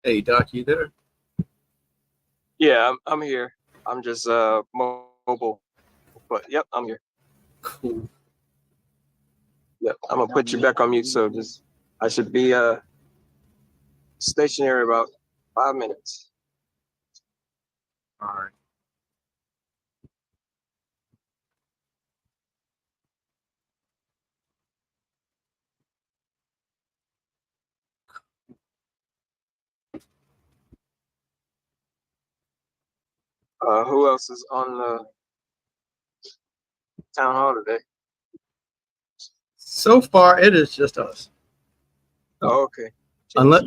Hey, Doc, you there? Yeah, I'm here. I'm just mobile, but yep, I'm here. Cool. Yep, I'm gonna put you back on mute. So just I should be stationary about 5 minutes. All right. Who else is on the town hall today? So far, it is just us. Oh, okay. Unless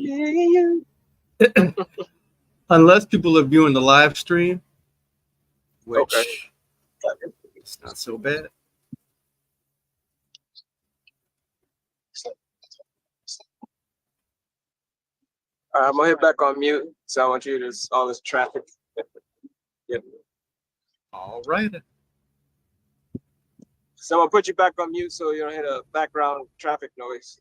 unless people are viewing the live stream, which Okay. it's not so bad. All right, I'm gonna hit back on mute. So I want you to all this traffic. Yep. All right. So I'm gonna put you back on mute so you don't hit a background traffic noise.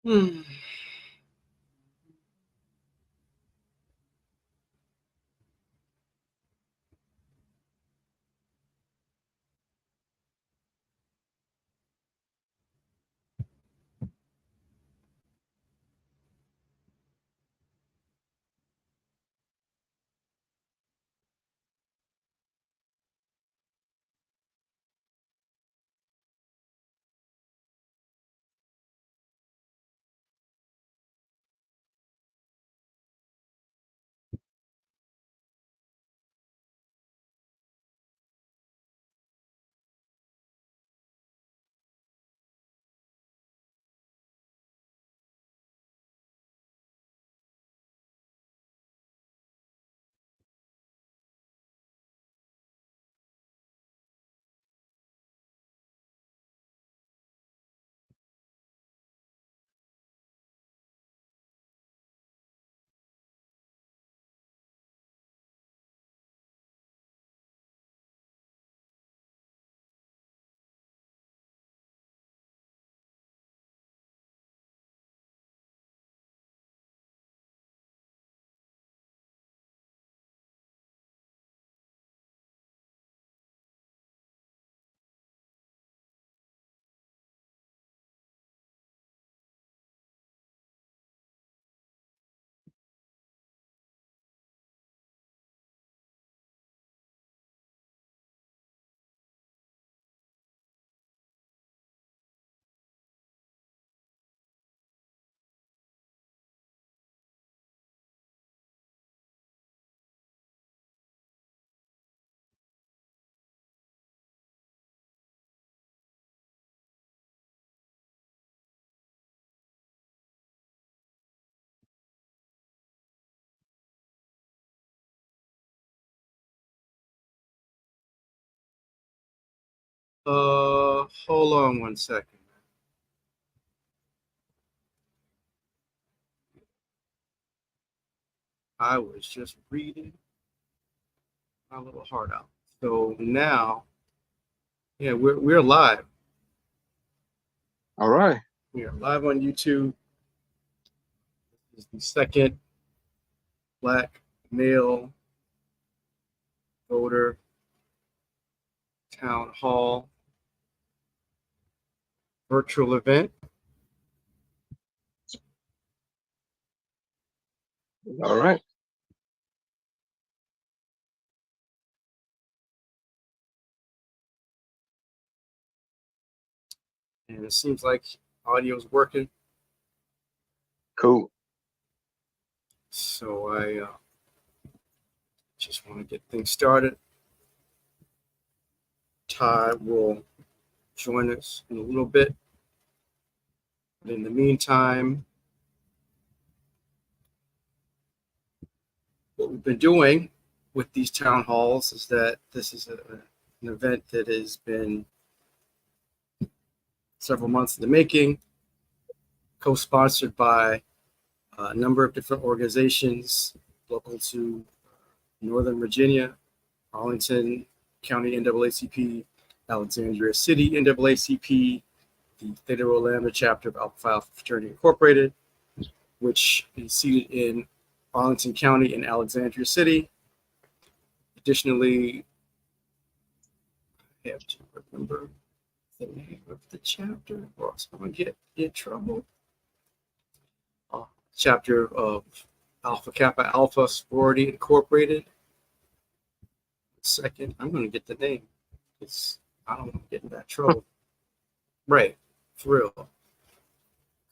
Hmm. Hold on one second. I was just reading my little heart out. So now, yeah, we're live. All right. We are live on YouTube. This is the second Black male voter town hall virtual event. All right. And it seems like audio's working. Cool. So I just want to get things started. Ty will join us in a little bit. But in the meantime, what we've been doing with these town halls is that this is an event that has been several months in the making, co-sponsored by a number of different organizations local to Northern Virginia, Arlington County NAACP, Alexandria City NAACP, the Theta Rho Lambda chapter of Alpha Phi Alpha Fraternity Incorporated, which is seated in Arlington County and Alexandria City. Additionally, I have to remember the name of the chapter, or else I'm going to get in trouble. Chapter of Alpha Kappa Alpha Sorority Incorporated. Second, I'm going to get the name because I don't want to get in that trouble. Right, for real.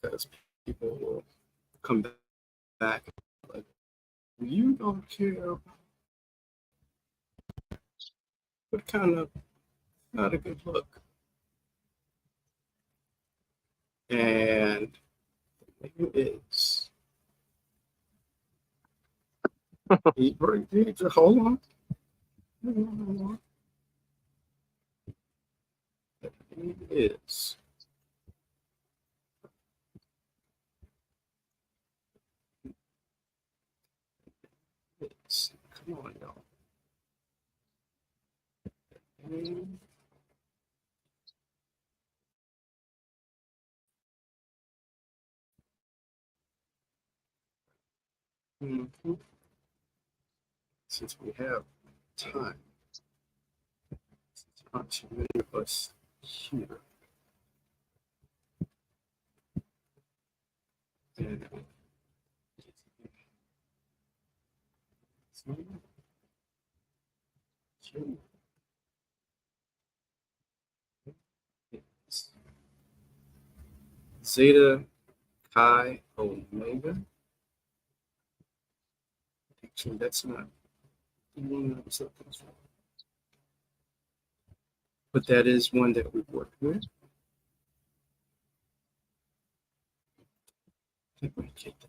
Because people will come back like, you don't care. What kind of, not a good look. And the name is, hold on. The name is, come on, y'all. Mm-hmm. Since we have time, since not too many of us here, and Zeta Chi Omega. Actually, that's not the one that was looking for. But that is one that we've worked with. I think we get that.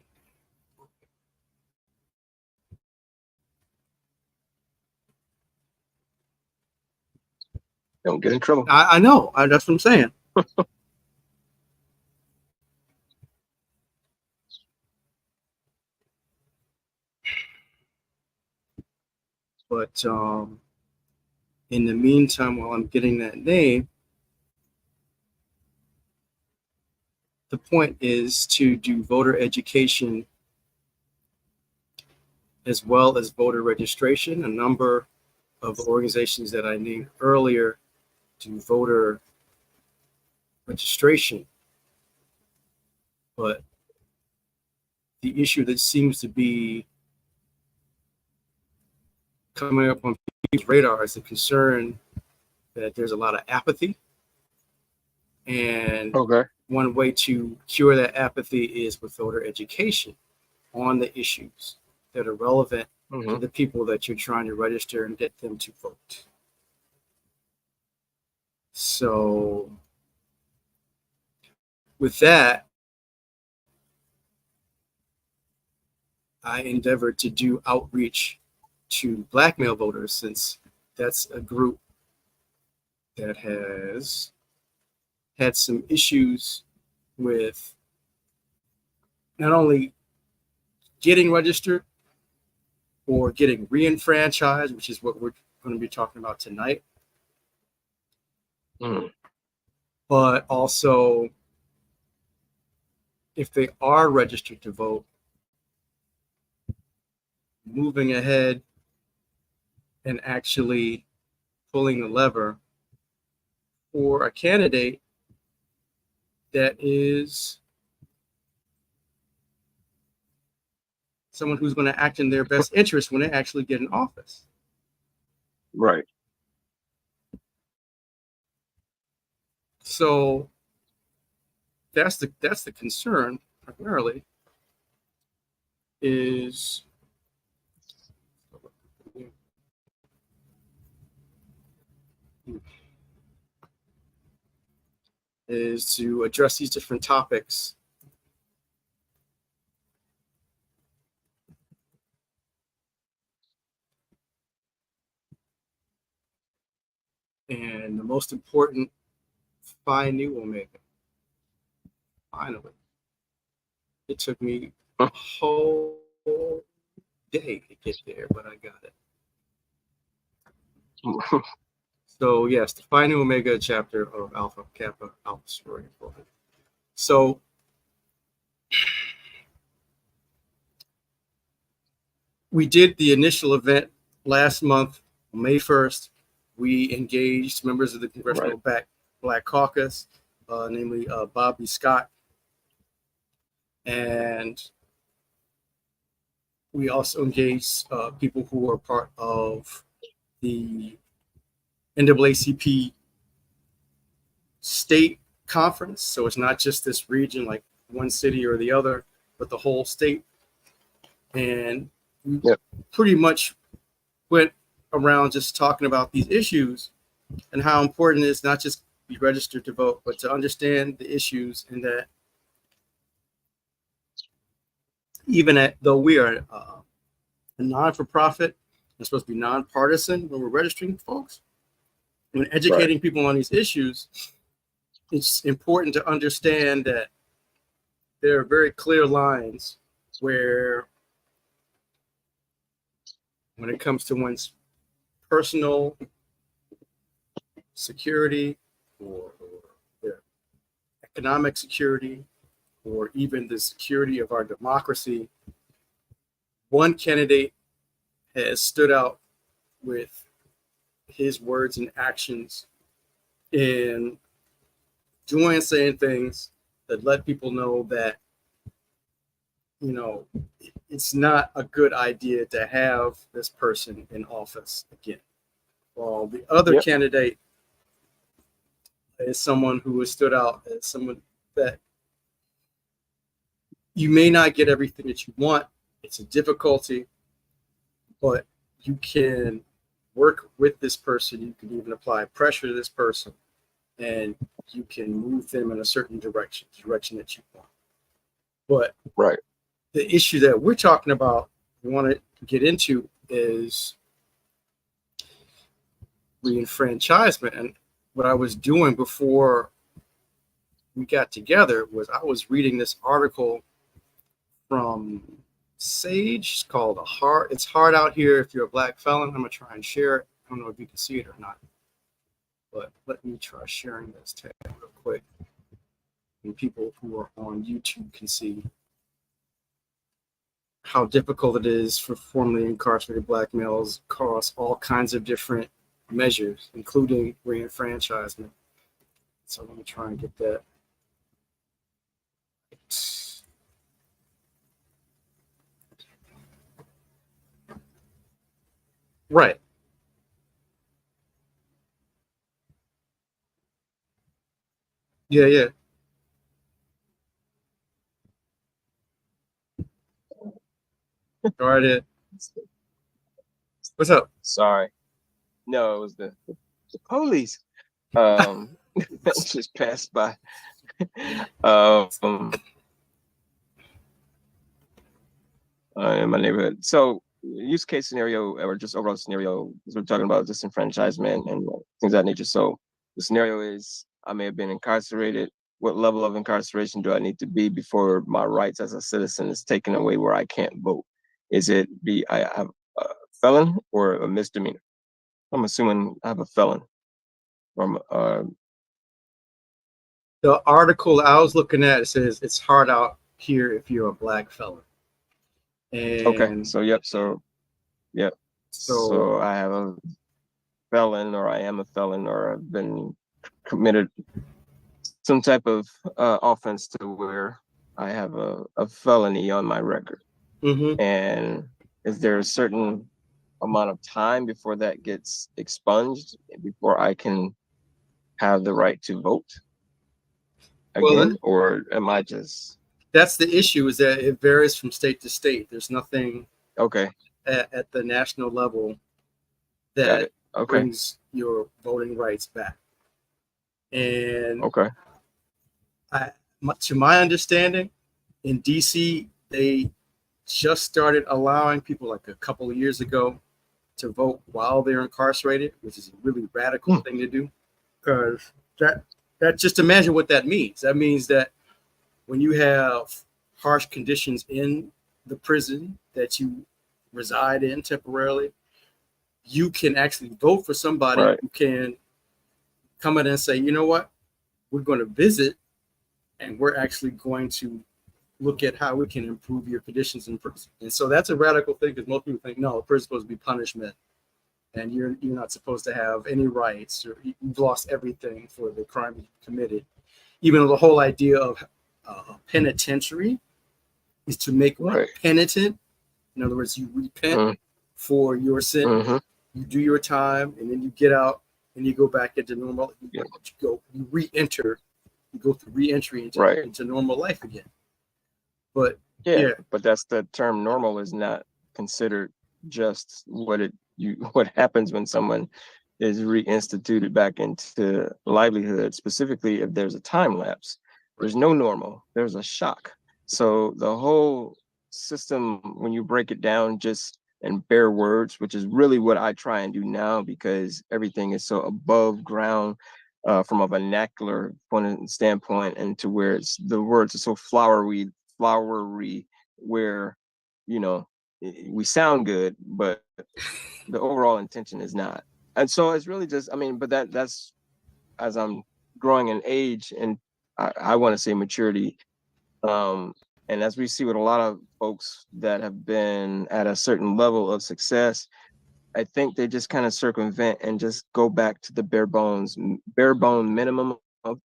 Don't get in trouble. I know. That's what I'm saying. But in the meantime, while I'm getting that name, the point is to do voter education as well as voter registration. A number of the organizations that I named earlier do voter registration. But the issue that seems to be coming up on people's radar is the concern that there's a lot of apathy. And Okay. one way to cure that apathy is with voter education on the issues that are relevant to the people that you're trying to register and get them to vote. So with that, I endeavored to do outreach to Black male voters, since that's a group that has had some issues with not only getting registered or getting re-enfranchised, which is what we're going to be talking about tonight, but also if they are registered to vote, moving ahead and actually pulling the lever for a candidate that is someone who's going to act in their best interest when they actually get in office. Right. So that's the concern primarily, is to address these different topics and the most important, Phi Nu Omega. Finally, it took me a whole day to get there, but I got it. So yes, the Phi Nu Omega chapter of Alpha Kappa Alpha Sorority. So we did the initial event last month, May 1st. We engaged members of the Congressional Black Caucus, namely Bobby Scott. And we also engaged people who are part of the NAACP state conference. So it's not just this region, like one city or the other, but the whole state. And we pretty much went around just talking about these issues and how important it is not just be registered to vote, but to understand the issues, and that even though we are a non-for-profit, it's supposed to be nonpartisan when we're registering folks, when educating people on these issues, it's important to understand that there are very clear lines where, when it comes to one's personal security or their economic security, or even the security of our democracy, one candidate has stood out with his words and actions in doing and saying things that let people know that, you know, it's not a good idea to have this person in office again. While the other candidate is someone who has stood out as someone that you may not get everything that you want. It's a difficulty, but you can work with this person. You can even apply pressure to this person, and you can move them in a certain direction, the direction that you want. But the issue that we're talking about, we want to get into, is re-enfranchisement. And what I was doing before we got together was I was reading this article from Sage called It's Hard Out Here If You're a Black Felon. I'm going to try and share it. I don't know if you can see it or not, but let me try sharing this tab real quick. And people who are on YouTube can see how difficult it is for formerly incarcerated Black males across all kinds of different measures, including re-enfranchisement. So let me try and get that. Right. Yeah. All right. What's up? Sorry. No, it was the police. Just passed by. In my neighborhood. So use case scenario, or just overall scenario, because we're talking about disenfranchisement and things of that nature. So the scenario is I may have been incarcerated. What level of incarceration do I need to be before my rights as a citizen is taken away where I can't vote? Is it I have a felon or a misdemeanor? I'm assuming I have a felon. From The article I was looking at says it's hard out here if you're a black felon. okay, And so yep, so so I have a felon, or I am a felon, or I've been committed some type of offense to where I have a felony on my record. mhm. And is there a certain amount of time before that gets expunged before I can have the right to vote Well, again, or am I just that's the issue, is that it varies from state to state. There's nothing okay? at the national level Got that it. Okay. brings your voting rights back. And Okay. To my understanding, in DC, they just started allowing people like a couple of years ago to vote while they're incarcerated, which is a really radical thing to do. Because that just imagine what that means. That means that when you have harsh conditions in the prison that you reside in temporarily, you can actually vote for somebody Right. who can come in and say, you know what, we're going to visit and we're actually going to look at how we can improve your conditions in prison. And so that's a radical thing, because most people think, no, prison's supposed to be punishment and you're not supposed to have any rights, or you've lost everything for the crime you committed. Even though the whole idea of penitentiary is to make one Right. penitent. In other words, you repent for your sin, you do your time, and then you get out and you go back into normal. You re-enter, you go through re-entry into normal life again. But but that's the term. Normal is not considered just what happens when someone is reinstituted back into livelihood. Specifically, if there's a time lapse, there's no normal. There's a shock. So the whole system, when you break it down just in bare words, which is really what I try and do now, because everything is so above ground from a vernacular standpoint, and to where the words are so flowery, where we sound good, but the overall intention is not. And so it's really just, but that's as I'm growing in age, and I want to say maturity. And as we see with a lot of folks that have been at a certain level of success, I think they just kind of circumvent and just go back to the bare bone minimum of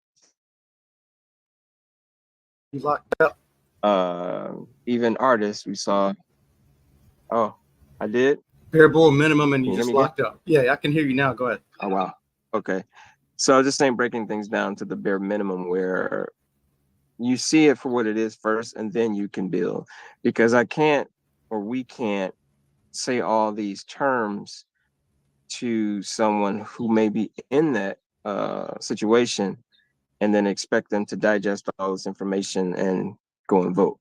you locked up. Even artists we saw. Oh, I did? Bare bone minimum, and Can you you hear just me again? locked up. Yeah, I can hear you now. Go ahead. Oh, wow. Okay. So I was just saying, breaking things down to the bare minimum, where you see it for what it is first, and then you can build. Because we can't say all these terms to someone who may be in that situation and then expect them to digest all this information and go and vote.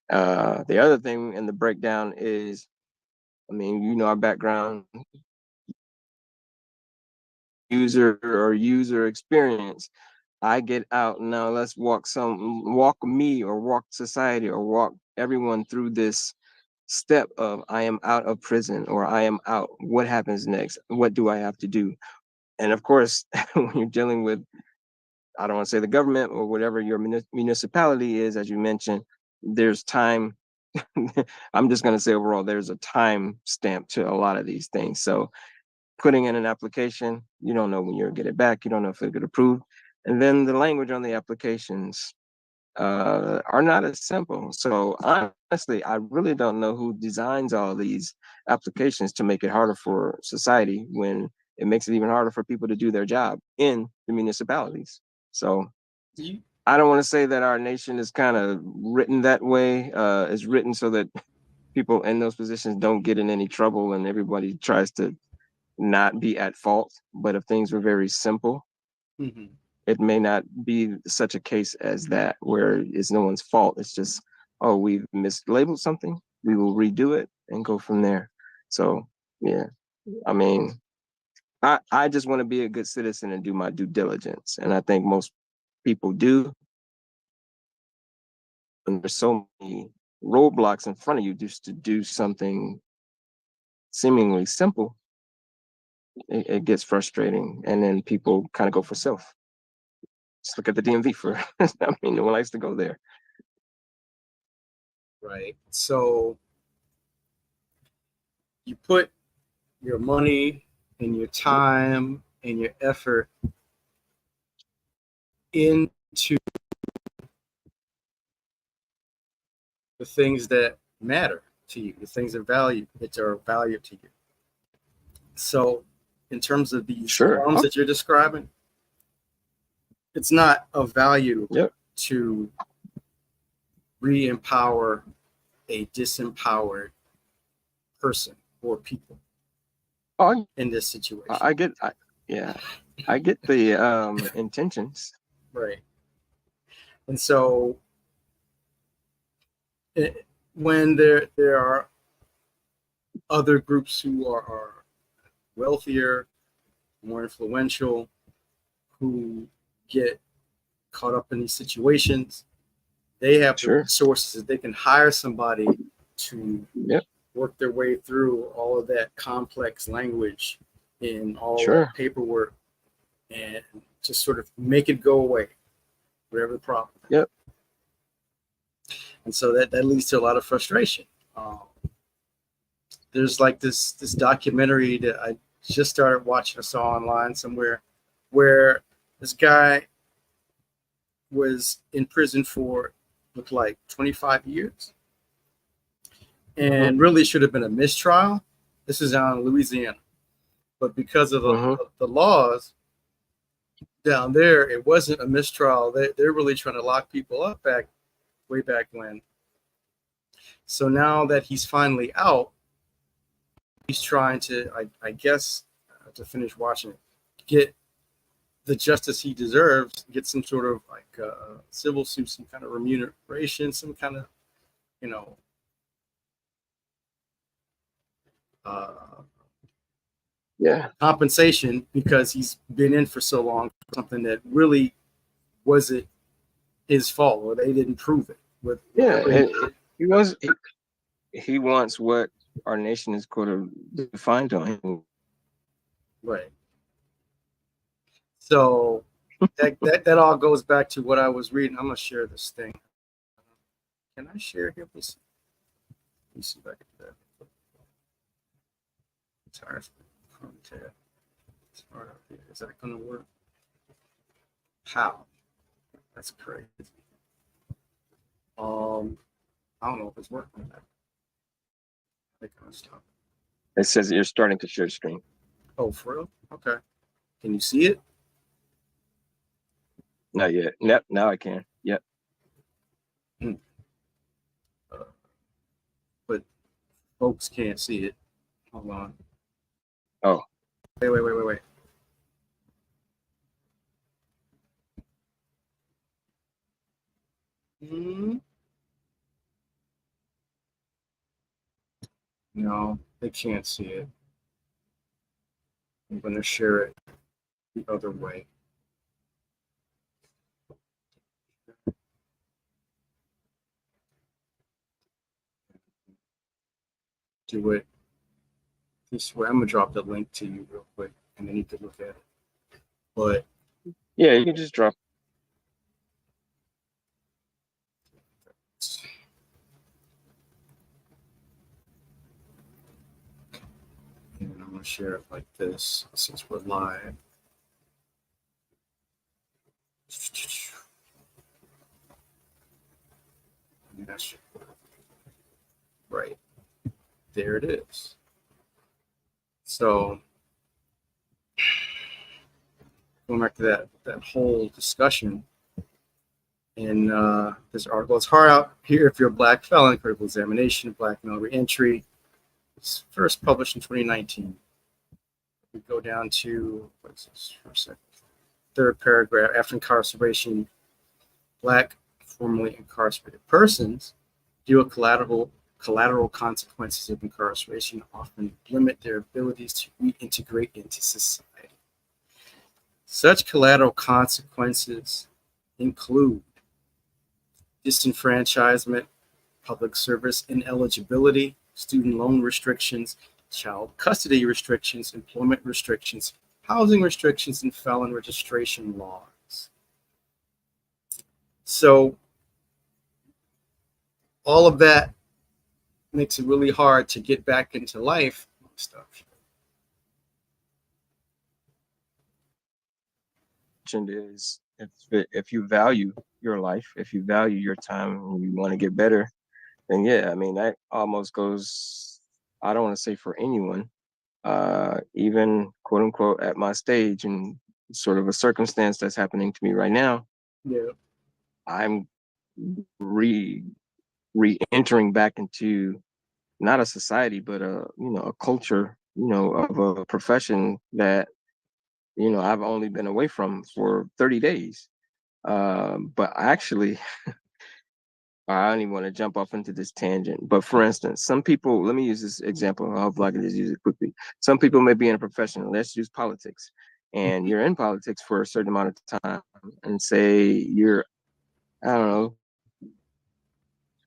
The other thing in the breakdown is, our background, user experience. I get out now. Let's walk me, or walk society, or walk everyone through this step of I am out of prison, or I am out. What happens next? What do I have to do? And of course, when you're dealing with, I don't want to say the government or whatever your municipality is, as you mentioned, there's time. I'm just going to say overall, there's a time stamp to a lot of these things. So putting in an application, you don't know when you'll get it back. You don't know if it'll get approved. And then the language on the applications are not as simple. So honestly, I really don't know who designs all these applications to make it harder for society, when it makes it even harder for people to do their job in the municipalities. So I don't want to say that our nation is kind of written that way. It's written so that people in those positions don't get in any trouble, and everybody tries to not be at fault. But if things were very simple, it may not be such a case as that, where it's no one's fault. It's just, oh, we've mislabeled something, we will redo it and go from there. So yeah, I just want to be a good citizen and do my due diligence. And I think most people do. And there's so many roadblocks in front of you just to do something seemingly simple. It gets frustrating. And then people kind of go for self. Just look at the DMV for, I mean, no one likes to go there. Right. So you put your money and your time and your effort into the things that matter to you, the things that are value to you. So in terms of these forms that you're describing, it's not of value to re-empower a disempowered person or people in this situation. I get the intentions. Right. And so when there are other groups who are wealthier, more influential, who get caught up in these situations, they have the resources that they can hire somebody to work their way through all of that complex language and all that paperwork and just sort of make it go away, whatever the problem is. And so that leads to a lot of frustration. There's like this documentary that I just started watching. I saw online somewhere where this guy was in prison for looked like 25 years and really should have been a mistrial. This is out in Louisiana, but because of the laws down there, it wasn't a mistrial. They're really trying to lock people up way back when. So now that he's finally out, he's trying to, I guess, to finish watching it, get the justice he deserves, get some sort of like civil suit, some kind of remuneration, some kind of, compensation, because he's been in for so long for something that really wasn't his fault, or they didn't prove it. He wants what our nation is going to defined on him. Right. So that all goes back to what I was reading. I'm gonna share this thing. Can I share here? Let me see if I can do that. Is that gonna work? How? That's crazy. I don't know if it's working. I think I'm gonna stop. It says that you're starting to share screen. Oh, for real? Okay. Can you see it? Not yet. Yep. Now I can. Yep. But folks can't see it. Hold on. Oh. Wait. No, they can't see it. I'm going to share it the other way. Do it this way. I'm going to drop the link to you real quick, and then you can look at it. But yeah, you can just drop. And I'm going to share it like this since we're live. Right. There it is. So going back to that whole discussion in this article, it's hard out here if you're a black felon, critical examination of black male reentry. It's first published in 2019. We go down to, what is this for a second? Third paragraph, after incarceration, black formerly incarcerated persons do a collateral collateral consequences of incarceration often limit their abilities to reintegrate into society. Such collateral consequences include disenfranchisement, public service ineligibility, student loan restrictions, child custody restrictions, employment restrictions, housing restrictions, and felon registration laws. So all of that makes it really hard to get back into life and stuff. Is if you value your life, if you value your time, and you want to get better, then yeah, I mean that almost goes. I don't want to say for anyone, even quote unquote at my stage and sort of a circumstance that's happening to me right now. Yeah. I'm re-entering back into not a society, but a culture, of a profession that I've only been away from for 30 days. But actually, I don't even want to jump off into this tangent. But for instance, some people, let me use this example. I hope I can just use it quickly. Some people may be in a profession, let's use politics, and you're in politics for a certain amount of time, and say you're, I don't know,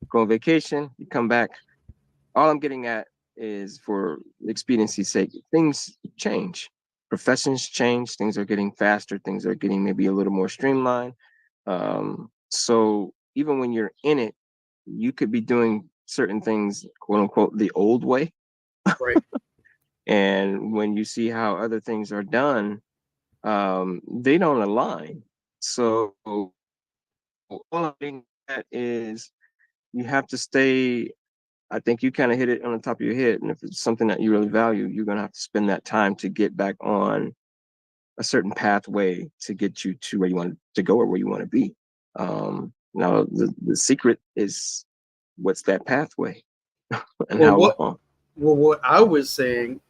go on vacation, you come back. All I'm getting at is for expediency's sake, things change. Professions change, things are getting faster, things are getting maybe a little more streamlined. So even when you're in it, you could be doing certain things, quote unquote, the old way. Right. And when you see how other things are done, they don't align. So all I'm getting at is you have to stay. I think you kind of hit it on the top of your head. And if it's something that you really value, you're going to have to spend that time to get back on a certain pathway to get you to where you want to go or where you want to be. Now, the secret is what's that pathway and how long? Well, what I was saying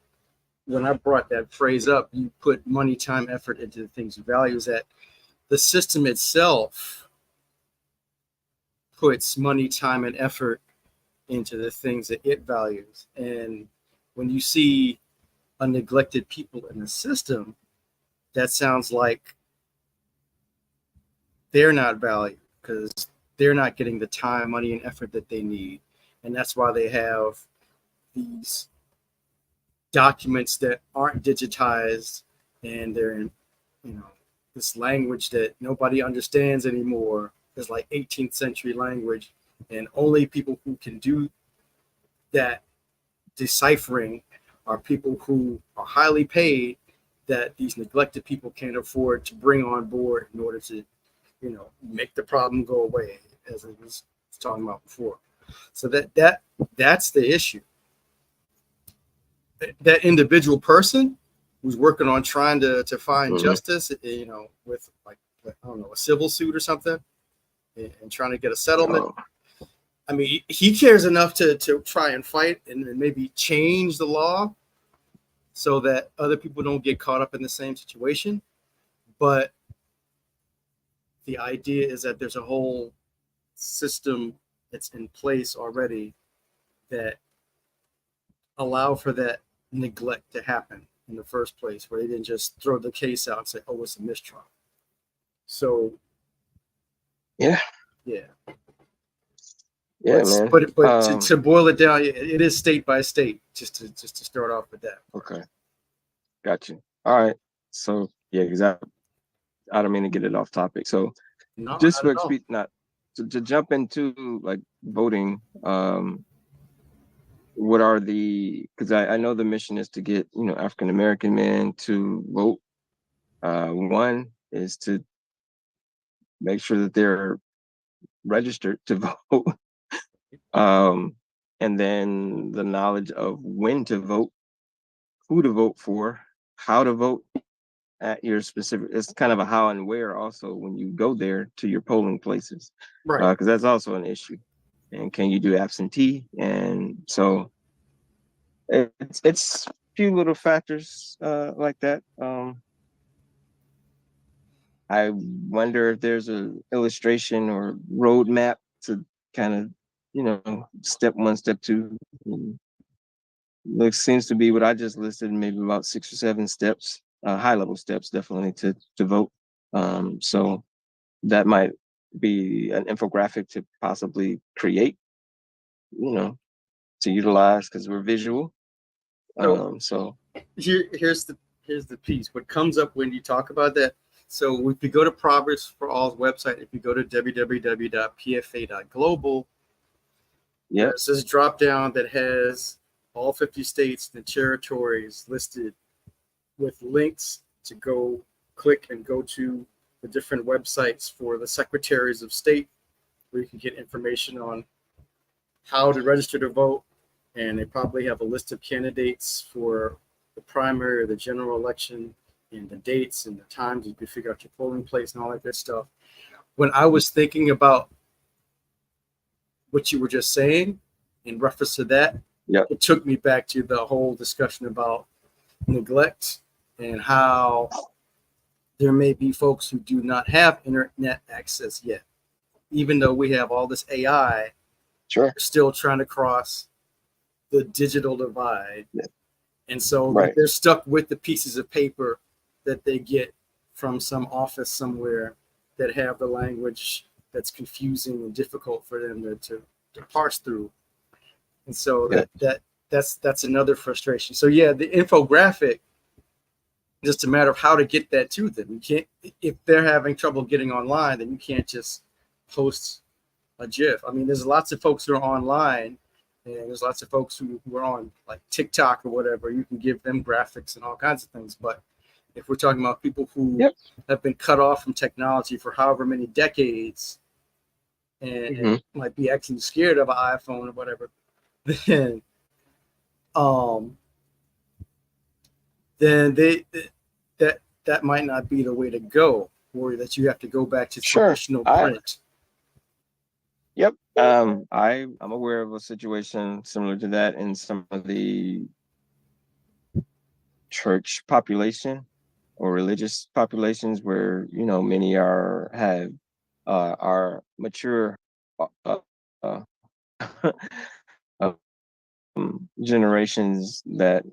when I brought that phrase up, you put money, time, effort into the things you value, is that the system itself puts money, time, and effort into the things that it values. And when you see a neglected people in the system, that sounds like they're not valued because they're not getting the time, money, and effort that they need. And that's why they have these documents that aren't digitized, and they're in, this language that nobody understands anymore. It's like 18th century language, and only people who can do that deciphering are people who are highly paid, that these neglected people can't afford to bring on board in order to, make the problem go away, as I was talking about before. So that's the issue. That individual person who's working on trying to find justice, with like, I don't know, a civil suit or something, and trying to get a settlement. I mean, he cares enough to try and fight and maybe change the law so that other people don't get caught up in the same situation. But the idea is that there's a whole system that's in place already that allow for that neglect to happen in the first place, where they didn't just throw the case out and say, oh, it's a mistrial. So yeah, man. But to boil it down, it is state by state. Just to start off with that. Okay, got you. All right. So yeah, exactly. I don't mean to get it off topic. So No, just for not to jump into like voting. What are because I know the mission is to get African American men to vote. One is to make sure that they're registered to vote. And then the knowledge of when to vote, who to vote for, how to vote at your specific. It's kind of a how and where also when you go there to your polling places, right? Because that's also an issue. And can you do absentee? And so it's a few little factors like that. I wonder if there's an illustration or roadmap to kind of step one, step two. Seems to be what I just listed, maybe about 6 or 7 steps, high level steps, definitely to vote. So that might be an infographic to possibly create, to utilize because we're visual. So Here's the piece. What comes up when you talk about that? So if you go to Progress for All's website, if you go to www.pfa.global, yeah, there's this drop down that has all 50 states and territories listed with links to go click and go to the different websites for the secretaries of state, where you can get information on how to register to vote. And they probably have a list of candidates for the primary or the general election and the dates and the times. You can figure out your polling place and all that good stuff. When I was thinking about what you were just saying in reference to that, it took me back to the whole discussion about neglect and how there may be folks who do not have internet access yet. Even though we have all this AI, sure, we're still trying to cross the digital divide. Yeah. And so Right. they're stuck with the pieces of paper that they get from some office somewhere that have the language that's confusing and difficult for them to parse through. And so that's another frustration. So yeah, the infographic, just a matter of how to get that to them. You can't, if they're having trouble getting online, then you can't just post a GIF. I mean, there's lots of folks who are online, and there's lots of folks who are on like TikTok or whatever. You can give them graphics and all kinds of things. But if we're talking about people who have been cut off from technology for however many decades and might be actually scared of an iPhone or whatever, then that might not be the way to go, or that you have to go back to traditional print. Yep. I'm aware of a situation similar to that in some of the church population or religious populations where, many are mature generations that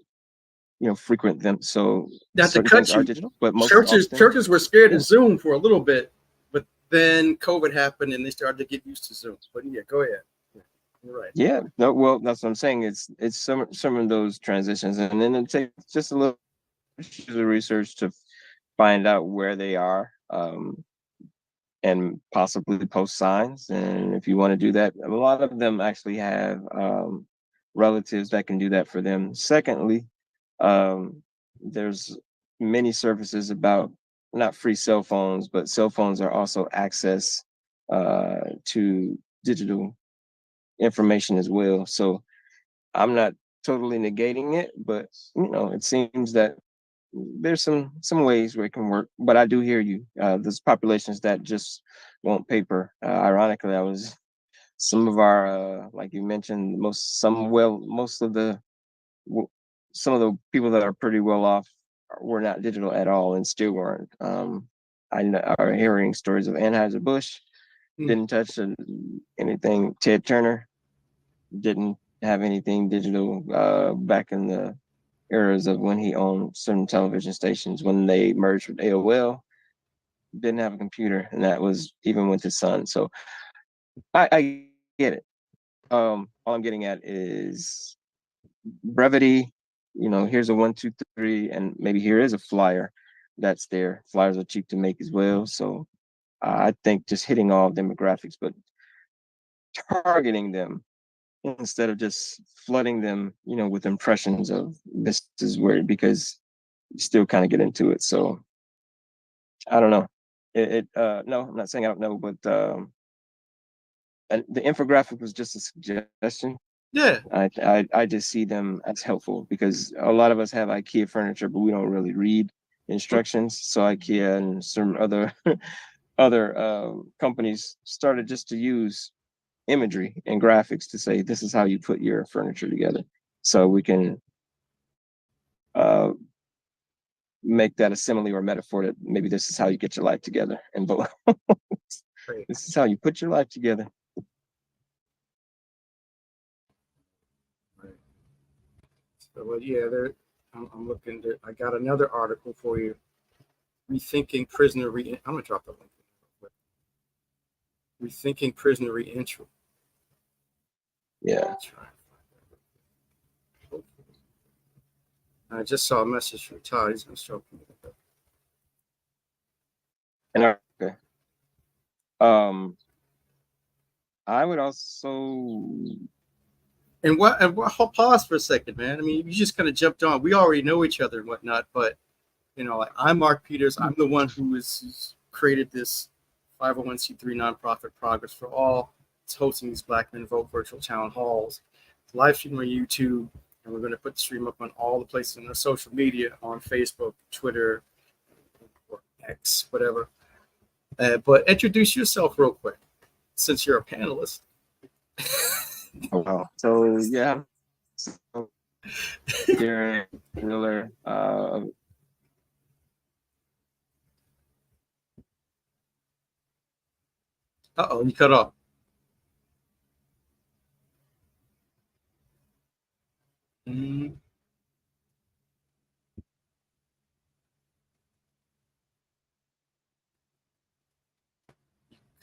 frequent them. So certain things are digital, but most churches were scared of Zoom for a little bit, but then COVID happened and they started to get used to Zoom. But yeah, go ahead. You're right. Yeah, no, well, that's what I'm saying. It's some of those transitions, and then it takes just a little research to find out where they are, and possibly post signs. And if you want to do that, a lot of them actually have relatives that can do that for them. Secondly, there's many services about not free cell phones, but cell phones are also access to digital information as well. So I'm not totally negating it, but it seems that there's some ways where it can work. But I do hear you. There's populations that just want paper. Ironically, some of our like you mentioned, some of the people that are pretty well off were not digital at all and still weren't. I are hearing stories of Anheuser-Busch didn't touch anything. Ted Turner didn't have anything digital back in the eras of when he owned certain television stations. When they merged with AOL, didn't have a computer, and that was even with his son. So I get it. All I'm getting at is brevity. Here's a 1, 2, 3, and maybe here is a flyer that's there. Flyers are cheap to make as well. So I think just hitting all demographics, but targeting them instead of just flooding them, with impressions of this is where, because you still kind of get into it. So I don't know. No, I'm not saying I don't know, but and the infographic was just a suggestion. Yeah. I just see them as helpful because a lot of us have IKEA furniture, but we don't really read instructions. So IKEA and some other companies started just to use imagery and graphics to say this is how you put your furniture together, so we can make that a simile or metaphor that maybe this is how you get your life together and vote. This is how you put your life together. So, well, yeah, I'm looking. I got another article for you. Rethinking prisoner re. I'm gonna drop the link. Rethinking prisoner reentry. Yeah. I just saw a message from Todd. He's gonna show me. And okay. I would also. And hold pause for a second, man. I mean, you just kind of jumped on. We already know each other and whatnot, but like I'm Mark Peters. I'm the one who's created this 501c3 nonprofit Progress for All. It's hosting these Black Men Vote virtual town halls. It's live stream on YouTube, and we're going to put the stream up on all the places on our social media, on Facebook, Twitter, or X, whatever. But introduce yourself real quick, since you're a panelist. Oh, wow. So yeah. So, Darren Wheeler. Uh-oh, you cut off.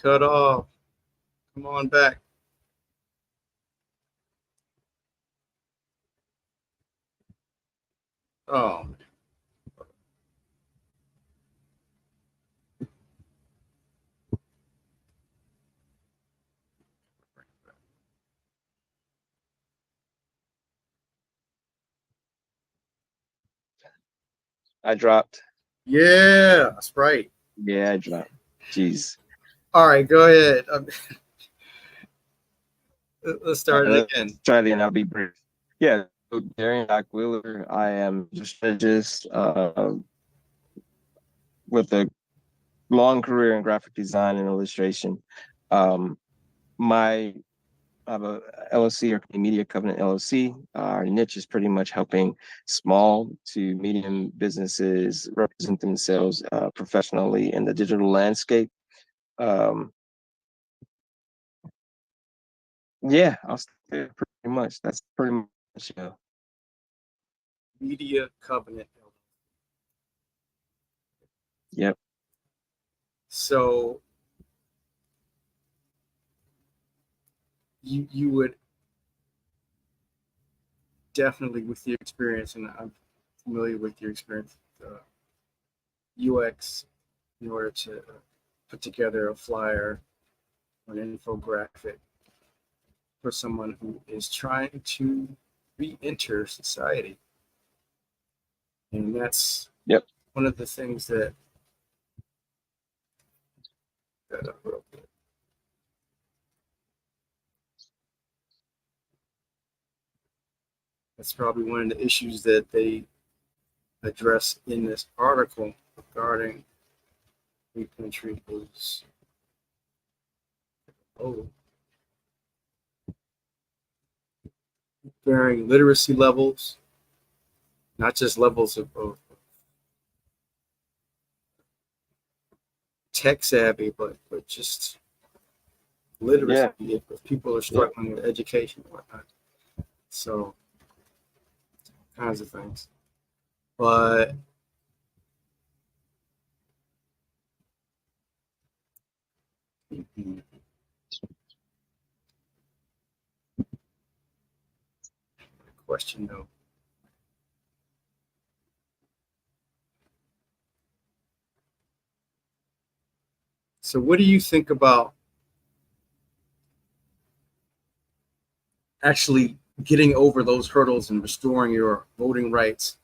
Cut off. Come on back. Oh, man. I dropped. Yeah, that's right. Yeah, I dropped. Jeez. All right, go ahead. Let's start Right, it again. let's try it again. I'll be brief. Yeah. So Darian Doc Wheeler. I am a strategist with a long career in graphic design and illustration. My I have a LLC, or Media Covenant LLC. Our niche is pretty much helping small to medium businesses represent themselves professionally in the digital landscape. Yeah, I'll stay there pretty much. That's pretty much Media Covenant. Yep. So you would definitely, with your experience, and I'm familiar with your experience, UX, in order to put together a flyer or an infographic for someone who is trying to re-enter society. And that's one of the things that that's probably one of the issues that they address in this article regarding re-entry is varying literacy levels, not just levels of tech savvy, but just literacy. If people are struggling with education and whatnot, so kinds of things. But question though. So what do you think about actually getting over those hurdles and restoring your voting rights,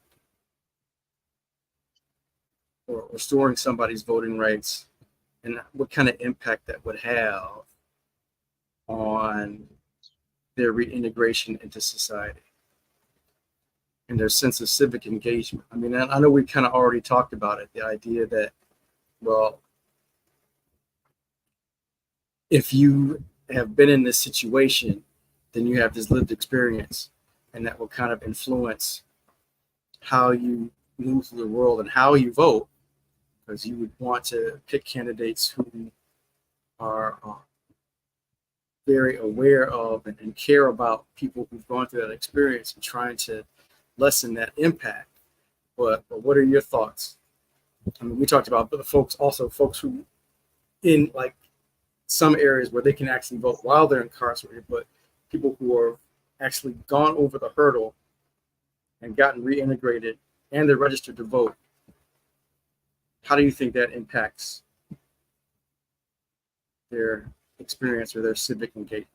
or restoring somebody's voting rights, and what kind of impact that would have on their reintegration into society and their sense of civic engagement? I mean, I know we kind of already talked about it, the idea that, well, if you have been in this situation, then you have this lived experience, and that will kind of influence how you move through the world and how you vote, because you would want to pick candidates who are very aware of and care about people who've gone through that experience, and trying to lessen that impact. But what are your thoughts? I mean, we talked about the folks who in like some areas where they can actually vote while they're incarcerated, but people who are actually gone over the hurdle and gotten reintegrated and they're registered to vote. How do you think that impacts their experience or their civic engagement?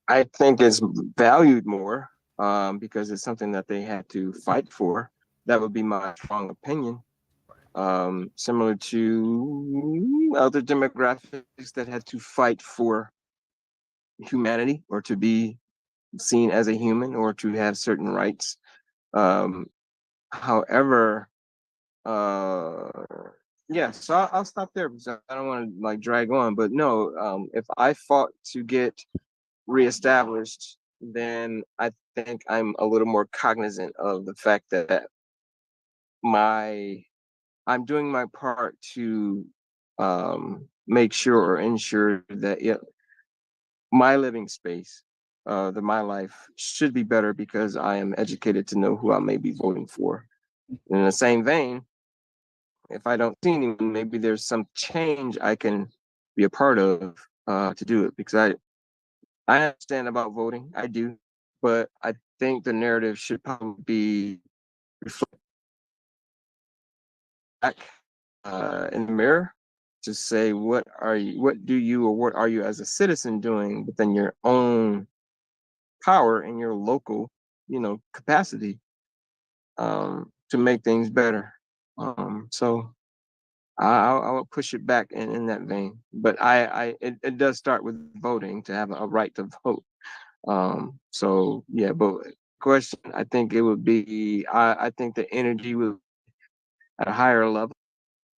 I think it's valued more because it's something that they had to fight for. That would be my strong opinion. Similar to other demographics that had to fight for humanity or to be seen as a human or to have certain rights. However, yeah, so I'll stop there because I don't want to like drag on. But no, if I fought to get reestablished, then I think I'm a little more cognizant of the fact that I'm doing my part to make sure or ensure that my living space, my life should be better because I am educated to know who I may be voting for. In the same vein, if I don't see anyone, maybe there's some change I can be a part of to do it because I understand about voting, I do, but I think the narrative should probably be reflect back in the mirror to say what do you or what are you as a citizen doing within your own power in your local, capacity to make things better. So I will push it back in that vein, but it does start with voting to have a right to vote. So yeah, but question, I think it would be, I think the energy would at a higher level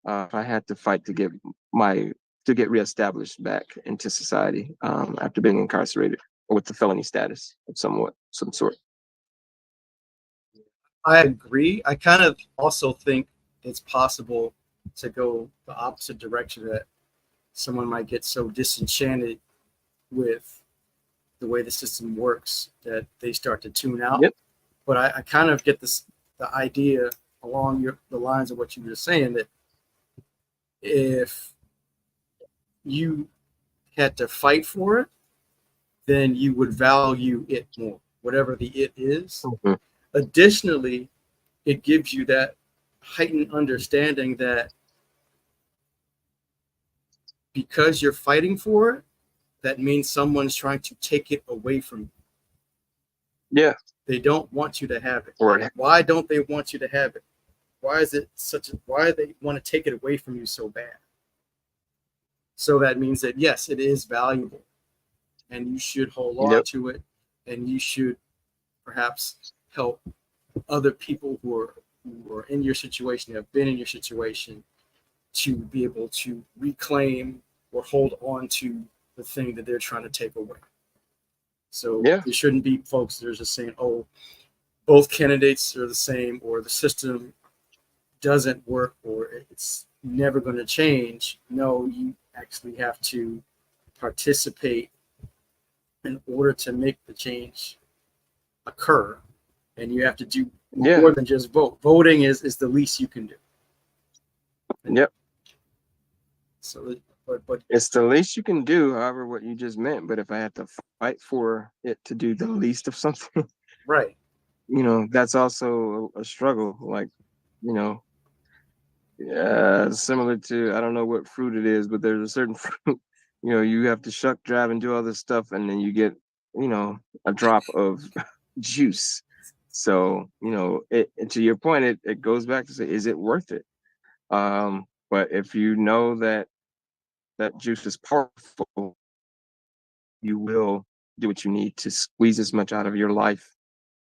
if I had to fight to get reestablished back into society after being incarcerated or with the felony status of some sort. I agree. I kind of also think it's possible to go the opposite direction, that someone might get so disenchanted with the way the system works that they start to tune out. Yep. But I kind of get the idea along the lines of what you were saying, that if you had to fight for it, then you would value it more, whatever the it is. Mm-hmm. Additionally, it gives you that heightened understanding that because you're fighting for it, that means someone's trying to take it away from you. Yeah. They don't want you to have it. Right. Why don't they want you to have it? Why do they want to take it away from you so bad? So that means that yes, it is valuable and you should hold on to it, and you should perhaps help other people who are in your situation, have been in your situation, to be able to reclaim or hold on to the thing that they're trying to take away. So there shouldn't be folks that are just saying, oh, both candidates are the same, or the system doesn't work, or it's never going to change. No, you actually have to participate in order to make the change occur. And you have to do more than just vote. Voting is the least you can do. Yep. So, but it's the least you can do, however, what you just meant. But if I had to fight for it to do the least of something, right, that's also a struggle. Like, similar to, I don't know what fruit it is, but there's a certain fruit, you have to shuck, drive, and do all this stuff, and then you get, a drop of juice. So, to your point, it goes back to say, is it worth it? But if you know that juice is powerful, you will do what you need to squeeze as much out of your life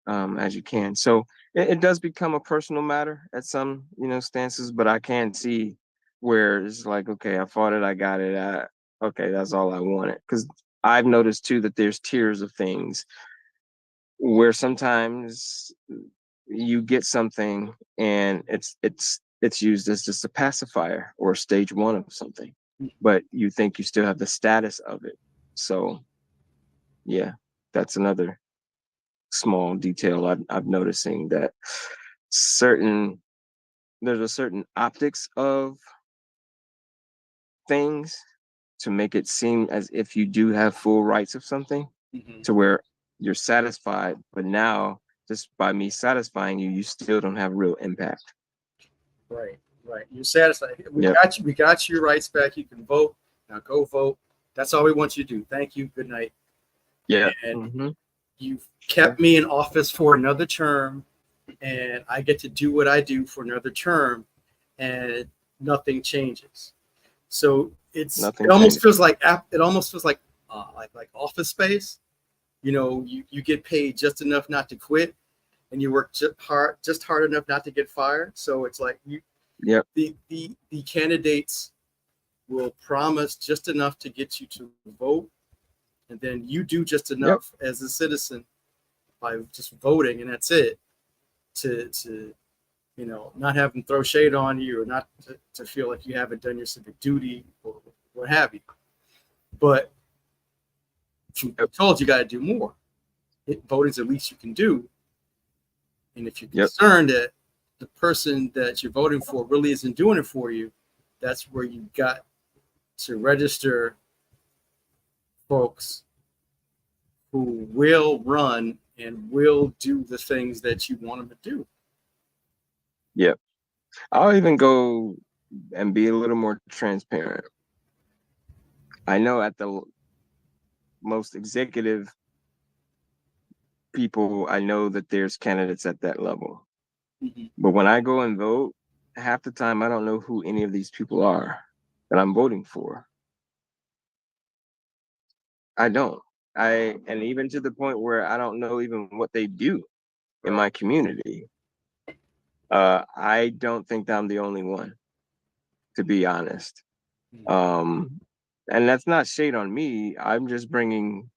as you can. So it does become a personal matter at some, stances, but I can see where it's like, okay, I fought it, I got it. Okay, that's all I wanted. Because I've noticed too that there's tiers of things where sometimes you get something and it's used as just a pacifier or stage one of something, but you think you still have the status of it. So yeah, that's another small detail I've noticing that there's a certain optics of things to make it seem as if you do have full rights of something, to where you're satisfied, but now just by me satisfying you, you still don't have real impact. Right, right. You're satisfied. We Yep. got you. We got your rights back. You can vote. Now go vote. That's all we want you to do. Thank you. Good night. Yeah. And you've kept me in office for another term, and I get to do what I do for another term, and nothing changes. So it almost feels like like Office Space. You know, you get paid just enough not to quit, and you work just hard enough not to get fired. So it's like the candidates will promise just enough to get you to vote, and then you do just enough as a citizen by just voting, and that's it. To you know, not have them throw shade on you, or not to feel like you haven't done your civic duty, or what have you. But I'm told you got to do more. Voting's the least you can do. And if you're concerned that the person that you're voting for really isn't doing it for you, that's where you got to register folks who will run and will do the things that you want them to do. Yep. I'll even go and be a little more transparent. I know at the most executive people, I know that there's candidates at that level. But when I go and vote, half the time I don't know who any of these people are that I'm voting for. I don't. And even to the point where I don't know even what they do in my community. I don't think that I'm the only one, to be honest. And that's not shade on me. I'm just bringing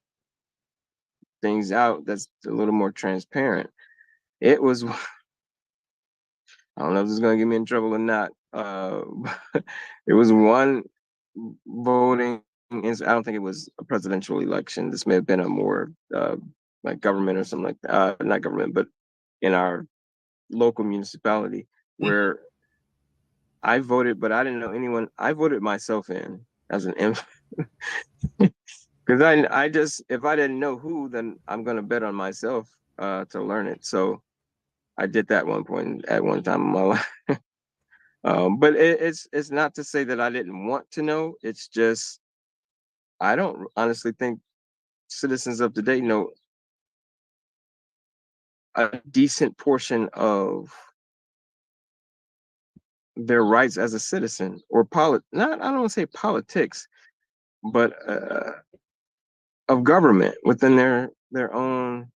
things out that's a little more transparent. It was, I don't know if this is going to get me in trouble or not. It was one voting. I don't think it was a presidential election. This may have been a more like government or something like that. Not government, but in our local municipality, where I voted, but I didn't know anyone. I voted myself in as an because I just, if I didn't know who, then I'm gonna bet on myself to learn it. So I did that one point at one time in my life. But it's not to say that I didn't want to know. It's just I don't honestly think citizens of today know a decent portion of their rights as a citizen, or not, I don't want to say politics, but of government within their own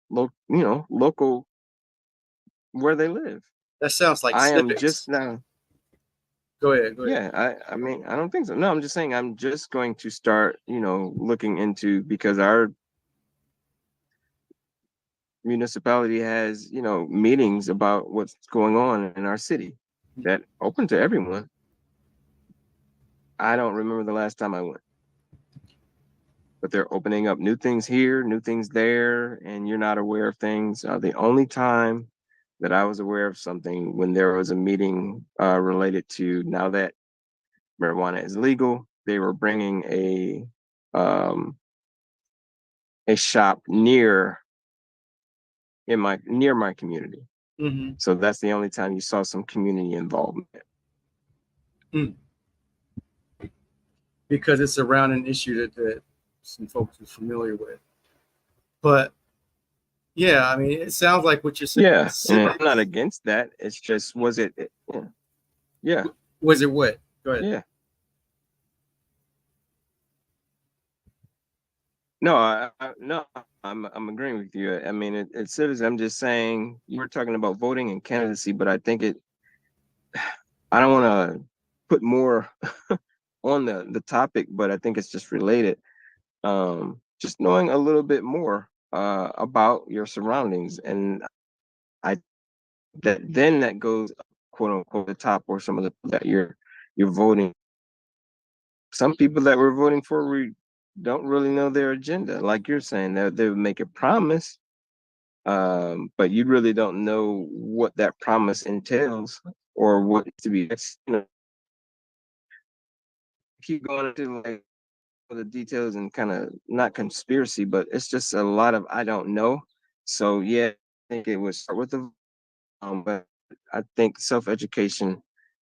local where they live. That sounds like I civics. am just now. Go ahead. Yeah, I mean, I don't think so. No, I'm just saying I'm just going to start, looking into, because our municipality has, meetings about what's going on in our city that open to everyone. I don't remember the last time I went. But they're opening up new things here, new things there, and you're not aware of things. The only time that I was aware of something when there was a meeting related to, now that marijuana is legal, they were bringing a shop near my community. So that's the only time you saw some community involvement. Because it's around an issue that some folks are familiar with. But yeah, I mean, it sounds like what you're saying. Yeah, and I'm not against that. It's just, was it? Yeah. Was it what? Go ahead. Yeah. No, no, I'm agreeing with you. I mean, it's citizen. I'm just saying, you were talking about voting and candidacy, but I think I don't want to put more on the topic, but I think it's just related. Just knowing a little bit more about your surroundings, and that goes, quote unquote, the top, or some of the that you're voting. Some people that we're voting for, we don't really know their agenda. Like you're saying, they would make a promise, But you really don't know what that promise entails or what to be. Keep going into like the details and kind of not conspiracy, but it's just a lot of I don't know. So yeah, I think it would start with the but I think self-education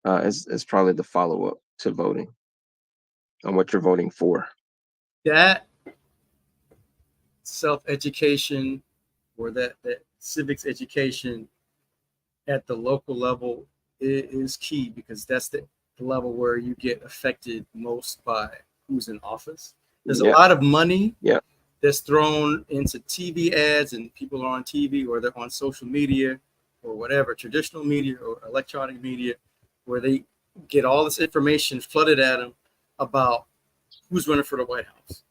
is probably the follow-up to voting on what you're voting for. That self-education or that civics education at the local level is key, because that's the level where you get affected most by who's in office. There's a lot of money that's thrown into TV ads, and people are on TV or they're on social media or whatever, traditional media or electronic media, where they get all this information flooded at them about who's running for the White House.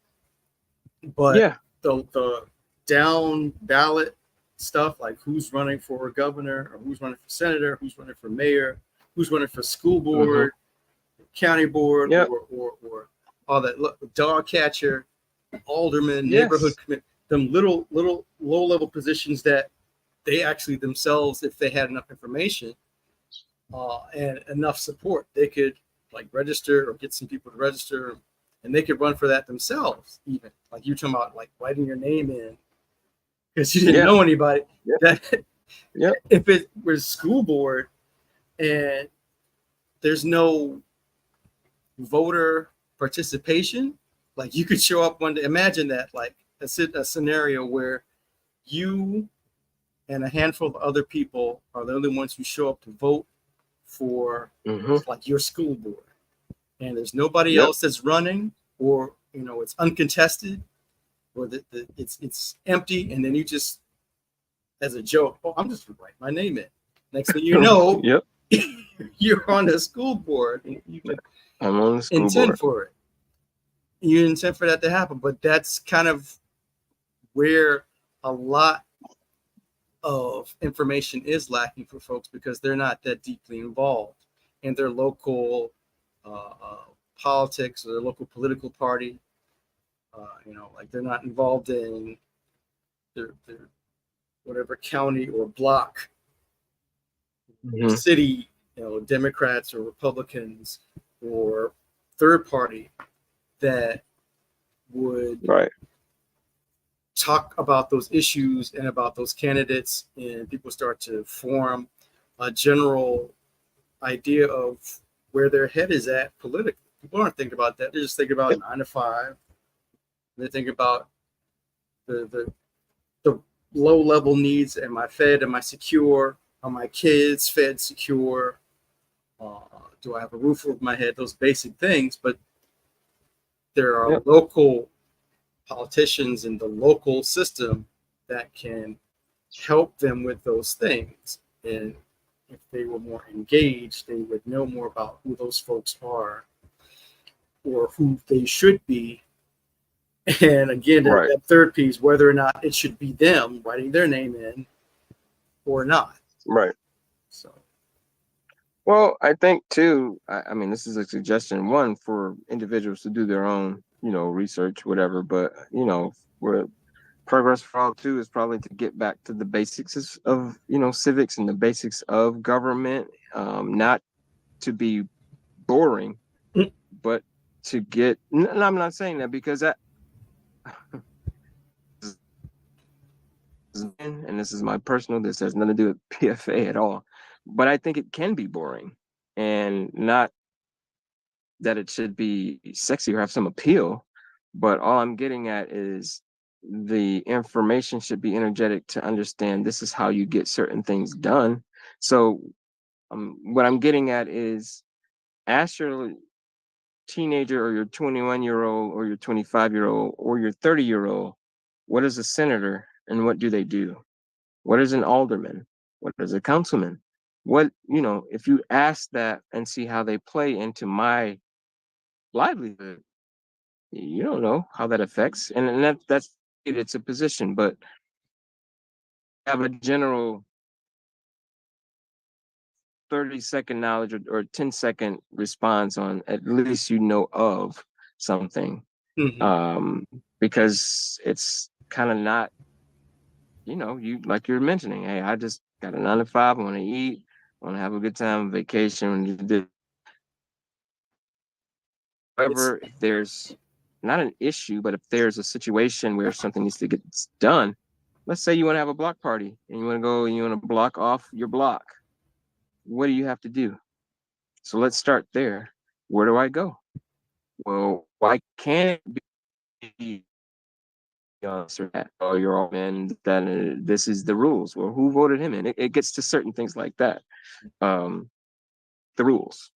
But the down ballot stuff, like who's running for governor or who's running for senator, who's running for mayor, who's running for school board, county board, or all that, dog catcher, alderman, neighborhood committee, them little low level positions that they actually themselves, if they had enough information and enough support, they could like register or get some people to register, and they could run for that themselves. Even like you talking about like writing your name in because you didn't know anybody. That if it was school board and there's no voter participation, like you could show up one day. Imagine that, like a scenario where you and a handful of other people are the only ones who show up to vote for like your school board, and there's nobody else that's running, or it's uncontested, or it's empty, and then you just, as a joke, I'm just gonna write my name in. Next thing you know, you're on the school board, and you can I'm on the school intend board for it. You intend for that to happen, but that's kind of where a lot of information is lacking for folks, because they're not that deeply involved in their local politics or their local political party. Like they're not involved in their whatever county or block, city, Democrats or Republicans or third party that would talk about those issues and about those candidates, and people start to form a general idea of where their head is at politically. People aren't thinking about that. They're just thinking about 9 to 5. They think about the low level needs. Am I fed? Am I secure? Are my kids fed, secure? Do I have a roof over my head? Those basic things. But there are local politicians in the local system that can help them with those things. And if they were more engaged, they would know more about who those folks are or who they should be. And again, that third piece, whether or not it should be them writing their name in or not. So, well, I think too, I mean, this is a suggestion, one, for individuals to do their own, research, whatever, but, where Progress for All too is probably to get back to the basics of, civics and the basics of government, not to be boring, but to get, and I'm not saying that because that, and this is my personal, this has nothing to do with PFA at all, but I think it can be boring, and not that it should be sexy or have some appeal, but all I'm getting at is the information should be energetic to understand this is how you get certain things done. So what I'm getting at is ask your teenager or your 21-year-old or your 25-year-old or your 30-year-old, what is a senator and what do they do? What is an alderman? What is a councilman? What, if you ask that and see how they play into my livelihood, you don't know how that affects. And that's it, it's a position, but have a general 30-second knowledge or 10-second response on at least of something. Because it's kind of not you like you're mentioning, hey, I just got a 9 to 5, I want to eat, I want to have a good time, vacation. It's However, if there's not an issue, but if there's a situation where something needs to get done, let's say you want to have a block party and you want to go and you want to block off your block. What do you have to do? So let's start there. Where do I go? Well, why can't it be sir, that? Oh, you're all in. That this is the rules. Well, who voted him in? It gets to certain things like that. Um, the rules.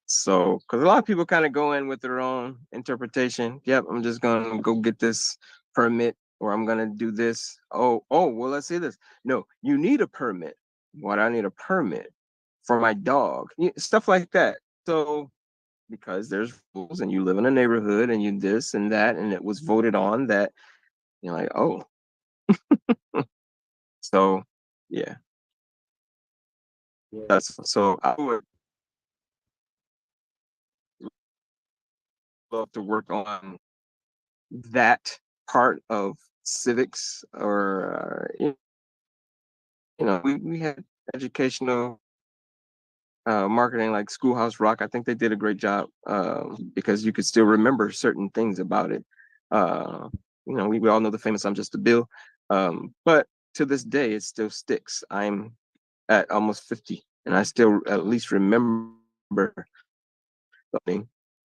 So, because a lot of people kind of go in with their own interpretation. Yep, I'm just gonna go get this permit, or I'm gonna do this. Oh, well, let's say this. No, you need a permit. Why do I need a permit for my dog? Stuff like that. So, because there's rules, and you live in a neighborhood, and you this and that, and it was voted on that. You're like, oh, so yeah, yeah, that's so. I would love to work on that part of civics, or we had educational marketing like Schoolhouse Rock. I think they did a great job, because you could still remember certain things about it. uh, we all know the famous "I'm just a bill," but to this day it still sticks. I'm at almost 50 and I still at least remember something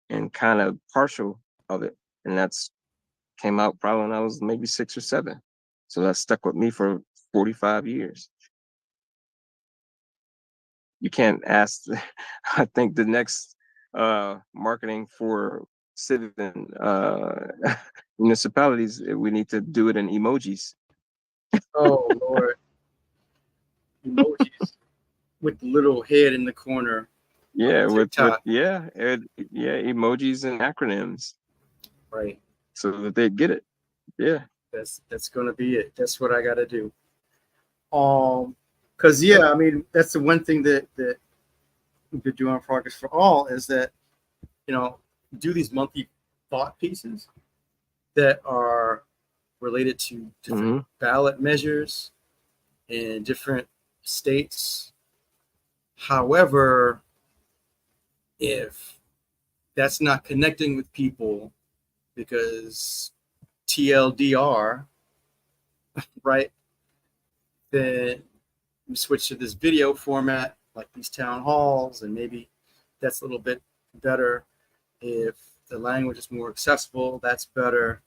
and kind of partial of it, and that's came out probably when I was maybe 6 or 7. So that stuck with me for 45 years. You can't ask, I think the next marketing for civic and municipalities, we need to do it in emojis. oh Lord, emojis with the little head in the corner of Yeah, with TikTok, yeah, emojis and acronyms right? so that they get it. Yeah. That's gonna be it. That's what I got to do. Because yeah, I mean that's the one thing that we could do on Progress for All is that do these monthly thought pieces that are related to different Hmm. ballot measures in different states. However, if that's not connecting with people because TLDR, right? Then we switch to this video format, like these town halls, and maybe that's a little bit better. If the language is more accessible, that's better.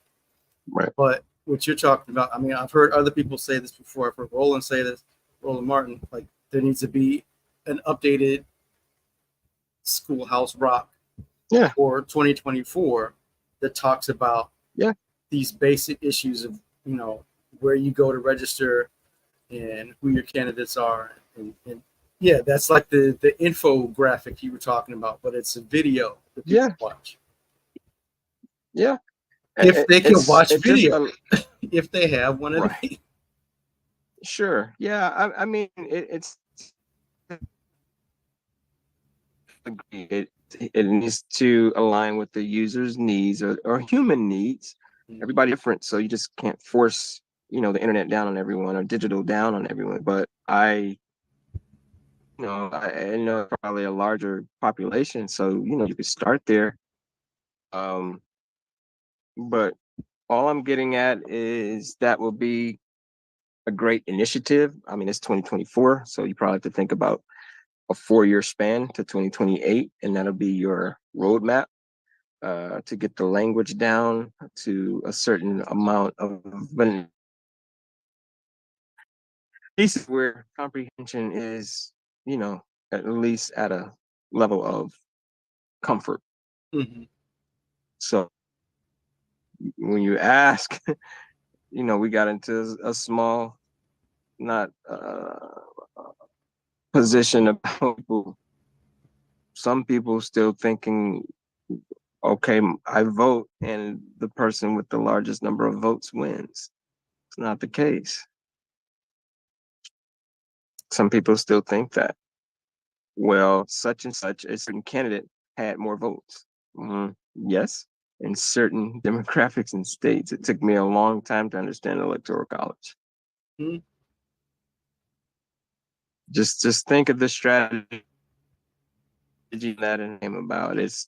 Right. But what you're talking about, I mean, I've heard other people say this before. I've heard Roland say this, Roland Martin, like there needs to be an updated Schoolhouse Rock Yeah. for 2024 that talks about Yeah. these basic issues of, where you go to register and who your candidates are. And yeah, that's like the infographic you were talking about, but it's a video that people Yeah. watch. Yeah. If they can watch It just video, if they have one of right. these. Sure. Yeah. I mean, it's it needs to align with the user's needs, or human needs. Everybody different, so you just can't force the internet down on everyone or digital down on everyone. But I know probably a larger population, so you could start there. Um, but all I'm getting at is that will be a great initiative. I mean, it's 2024, so you probably have to think about a 4-year span to 2028, and that'll be your roadmap to get the language down to a certain amount of pieces where comprehension is, at least at a level of comfort. Mm-hmm. So when you ask, we got into a small, not position about people. Some people still thinking, okay, I vote and the person with the largest number of votes wins. It's not the case. Some people still think that. Well, such and such a certain candidate had more votes. Yes, in certain demographics and states. It took me a long time to understand electoral college. Hmm. Just think of the strategy that I name about. It's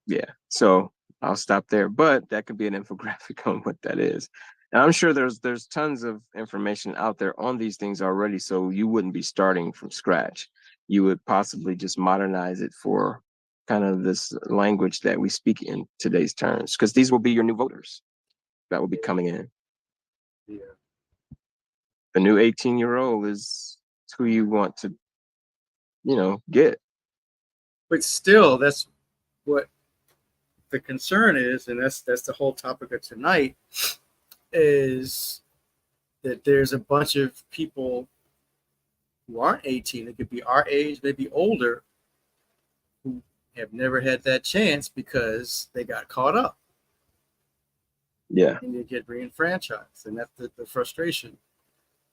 yeah. So I'll stop there. But that could be an infographic on what that is. And I'm sure there's tons of information out there on these things already. So you wouldn't be starting from scratch. You would possibly just modernize it for kind of this language that we speak in today's terms, because these will be your new voters that will be coming in. Yeah. The new 18-year-old is who you want to, get. But still, that's what the concern is, and that's the whole topic of tonight, is that there's a bunch of people who aren't 18. It could be our age, maybe older, who have never had that chance because they got caught up. Yeah. And they get re-enfranchised. And that's the frustration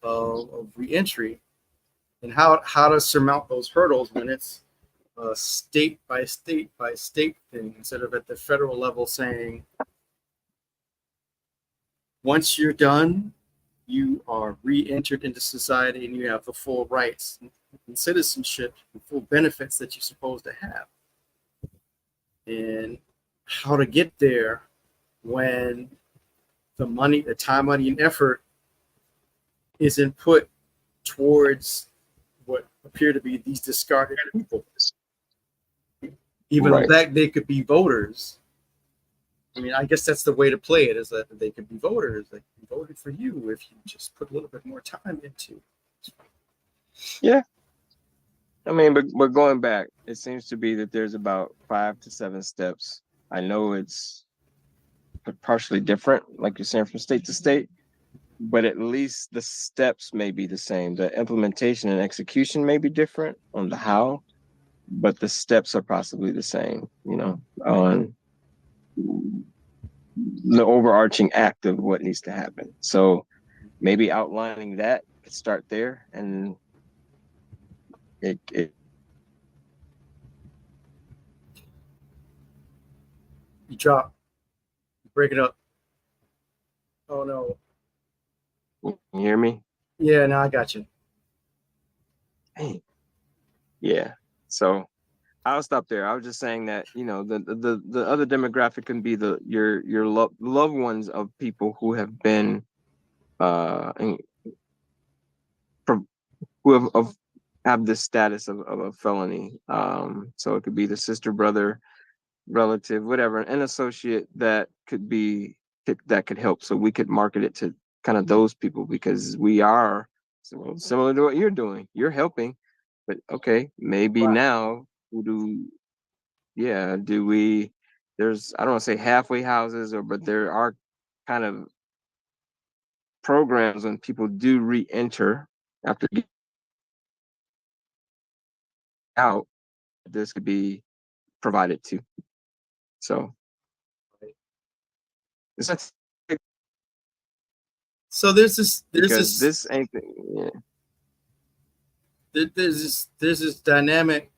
of re-entry, and how to surmount those hurdles when it's a state by state by state thing, instead of at the federal level saying, once you're done, you are re-entered into society and you have the full rights and citizenship and full benefits that you're supposed to have. And how to get there when the money, the time, money, and effort isn't put towards what appear to be these discarded people. Even Right. though that they could be voters. I mean, I guess that's the way to play it, is that they could be voters. They voted for you if you just put a little bit more time into it. Yeah. I mean, but going back, it seems to be that there's about 5 to 7 steps. I know it's partially different, like you're saying, from state to state, but at least the steps may be the same. The implementation and execution may be different on the how, but the steps are possibly the same, on the overarching act of what needs to happen. So maybe outlining that could start there, and it You drop, you break it up. Oh no. you hear me? Yeah, no, I got you. Hey. Yeah. So I'll stop there. I was just saying that, the other demographic can be your loved ones of people who have been who have this status of a felony. So it could be the sister, brother, relative, whatever, an associate that could help. So we could market it to kind of those people, because we are similar to what you're doing. You're helping, but okay, maybe Right. now do we, there's, I don't want to say halfway houses, but there are kind of programs when people do re-enter after getting out, this could be provided to. So it's not So there's because this ain't there's this dynamic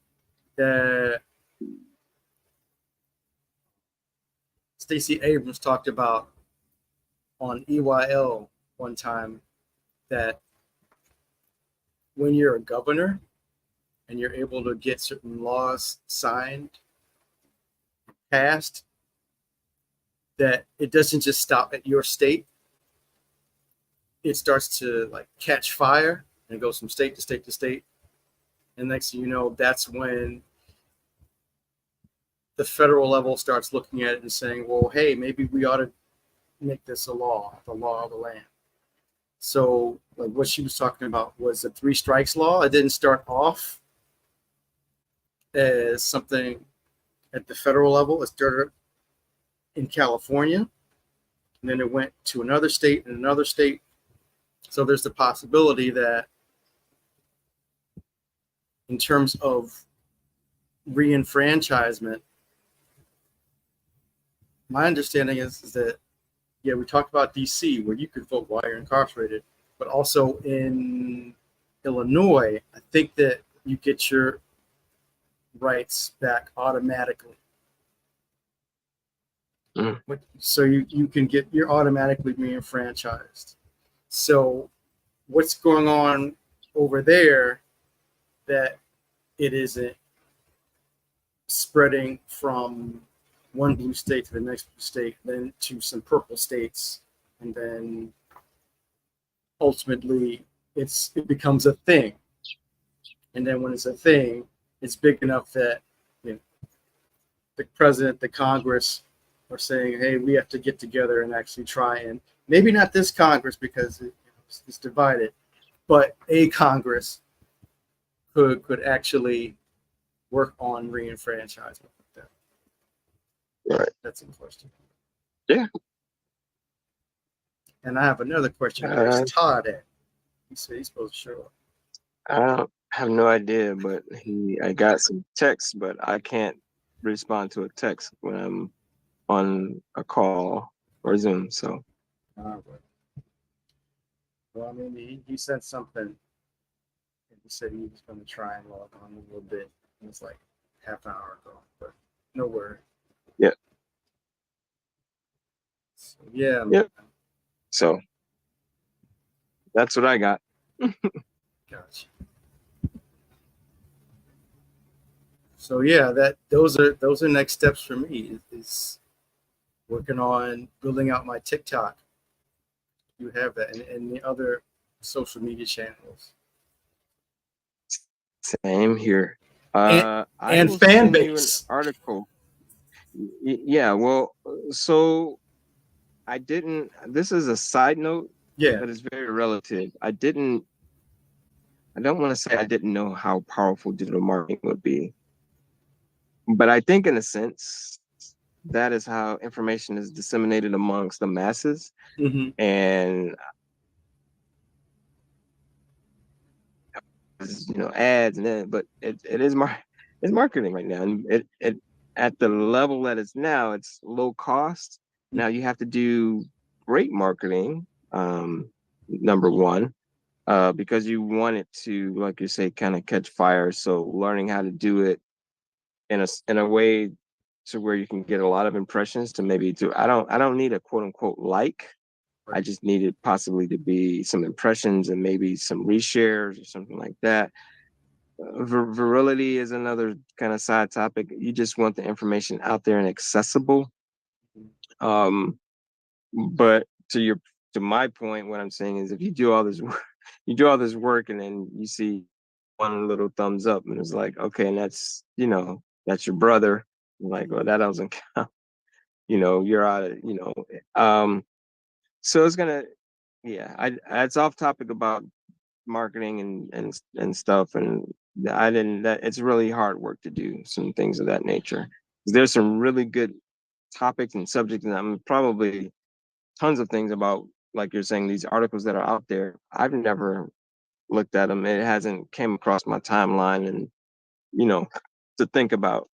that Stacey Abrams talked about on EYL one time, that when you're a governor and you're able to get certain laws signed, passed, that it doesn't just stop at your state. It starts to like catch fire and it goes from state to state to state. And next thing you know, that's when the federal level starts looking at it and saying, well, hey, maybe we ought to make this a law, the law of the land. So like what she was talking about was the 3 strikes law. It didn't start off as something at the federal level. It started in California, and then it went to another state and another state. So there's the possibility that in terms of re-enfranchisement, my understanding is that, yeah, we talked about DC where you could vote while you're incarcerated, but also in Illinois, I think that you get your rights back automatically. So you can get, you're automatically re-enfranchised. So what's going on over there that it isn't spreading from one blue state to the next blue state, then to some purple states, and then ultimately it becomes a thing. And then when it's a thing, it's big enough that, you know, the president, the Congress are saying, hey, we have to get together and actually try, and maybe not this Congress because it's divided, but a Congress could actually work on re-enfranchisement. Right. That's a question. Yeah. And I have another question. Where's Todd at? He said he's supposed to show up. I don't have no idea, but I got some texts, but I can't respond to a text when I'm on a call or Zoom. So well, I mean, he sent something. He said he was going to try and log on a little bit. It was like half an hour ago, but no worry. Yeah. So, yeah. Yep. So that's what I got. Gotcha. So yeah, those are next steps for me is working on building out my TikTok. You have that, and the other social media channels. Same here. And I will fan send you an base. article. Yeah, well, so I didn't. This is a side note, Yeah. but it's very relative. I don't want to say I didn't know how powerful digital marketing would be, but I think in a sense that is how information is disseminated amongst the masses. Mm-hmm. And ads and then, but it's marketing right now, and it at the level that it's now, it's low cost. Now you have to do great marketing, number one, because you want it to, like you say, kind of catch fire. So learning how to do it in a way to where you can get a lot of impressions to maybe do. I don't need a quote unquote like. I just needed possibly to be some impressions and maybe some reshares or something like that. Virility is another kind of side topic. You just want the information out there and accessible. But to my point, what I'm saying is, if you do all this work, and then you see one little thumbs up, and it's like, okay, and that's your brother. Like, well, that doesn't count. You're out of. So it's gonna, yeah. It's off topic about marketing and stuff, and I didn't. That it's really hard work to do some things of that nature. There's some really good topics and subjects, and I'm probably tons of things about, like you're saying, these articles that are out there. I've never looked at them. It hasn't came across my timeline, and to think about.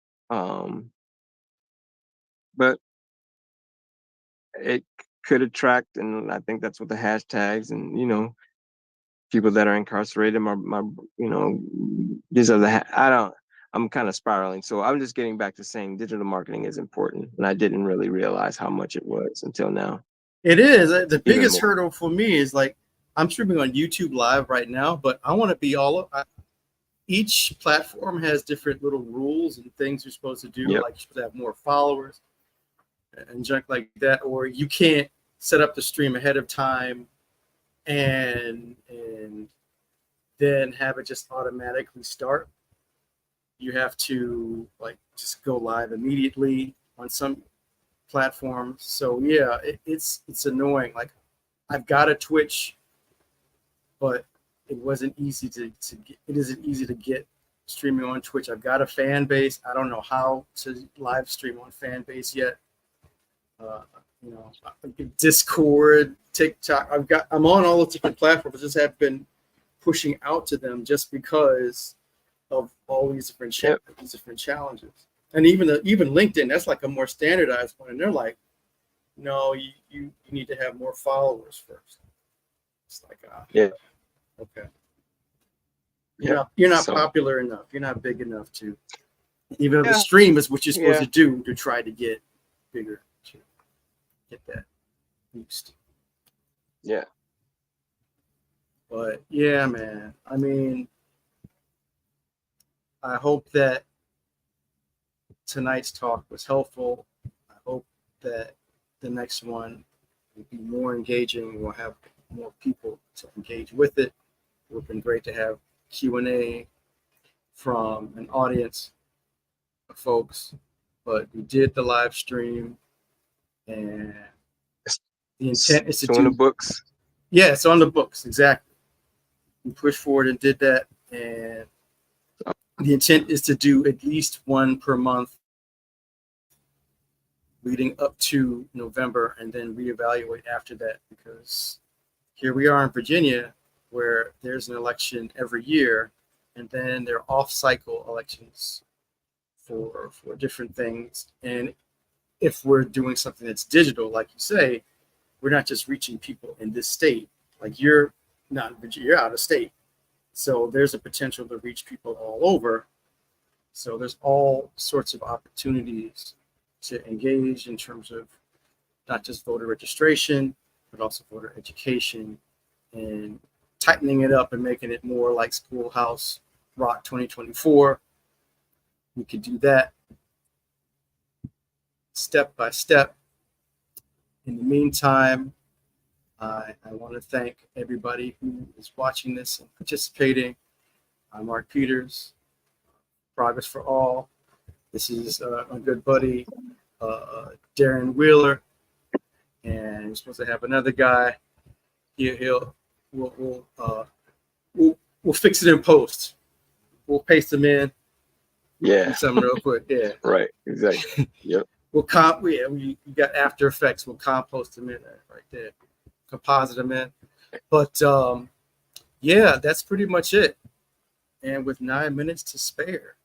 But it could attract, and I think that's what the hashtags and people that are incarcerated. These are I'm kind of spiraling. So I'm just getting back to saying digital marketing is important, and I didn't really realize how much it was until now. It is. The biggest hurdle for me is, like, I'm streaming on YouTube Live right now, but I want to be each platform has different little rules and things you're supposed to do. Yep. Like, you're supposed to have more followers and junk like that, or you can't set up the stream ahead of time and then have it just automatically start. You have to, like, just go live immediately on some platforms. So yeah, it's annoying. Like, I've got a Twitch, but it wasn't easy to get. It isn't easy to get streaming on Twitch. I've got a fan base. I don't know how to live stream on fan base yet. Discord, TikTok. I'm on all the different platforms. I just have been pushing out to them just because of all these different challenges. And even LinkedIn, that's like a more standardized one. And they're like, no, you need to have more followers first. It's like, okay. You're not popular enough. You're not big enough to, even though the stream is what you're supposed to do to try to get bigger. get that boost. Yeah. But yeah, man. I mean, I hope that tonight's talk was helpful. I hope that the next one will be more engaging. We'll have more people to engage with it. It would have been great to have Q&A from an audience of folks, but we did the live stream, and the intent is to So in the do. books. Yeah, it's on the books, exactly. We pushed forward and did that, and the intent is to do at least one per month leading up to November, and then reevaluate after that, because here we are in Virginia where there's an election every year, and then there are off-cycle elections for different things. And if we're doing something that's digital, like you say, we're not just reaching people in this state. Like, you're not in Virginia, you're out of state. So there's a potential to reach people all over. So there's all sorts of opportunities to engage in terms of not just voter registration, but also voter education, and tightening it up and making it more like Schoolhouse Rock 2024. We could do that step by step. In the meantime, I want to thank everybody who is watching this and participating. I'm Mark Peters, Progress for All. This is my good buddy, Darren Wheeler, and we're supposed to have another guy. We'll fix it in post. We'll paste them in. Yeah. Do something real quick. Yeah. Right. Exactly. Yep. We got After Effects. We'll compost them in there right there. Composite them in. But yeah, that's pretty much it. And with 9 minutes to spare.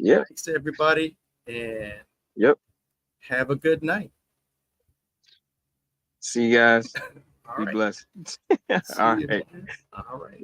Yeah. Thanks to everybody, and Yep. have a good night. See you guys. All Be right. blessed. See All you, right. man. All right.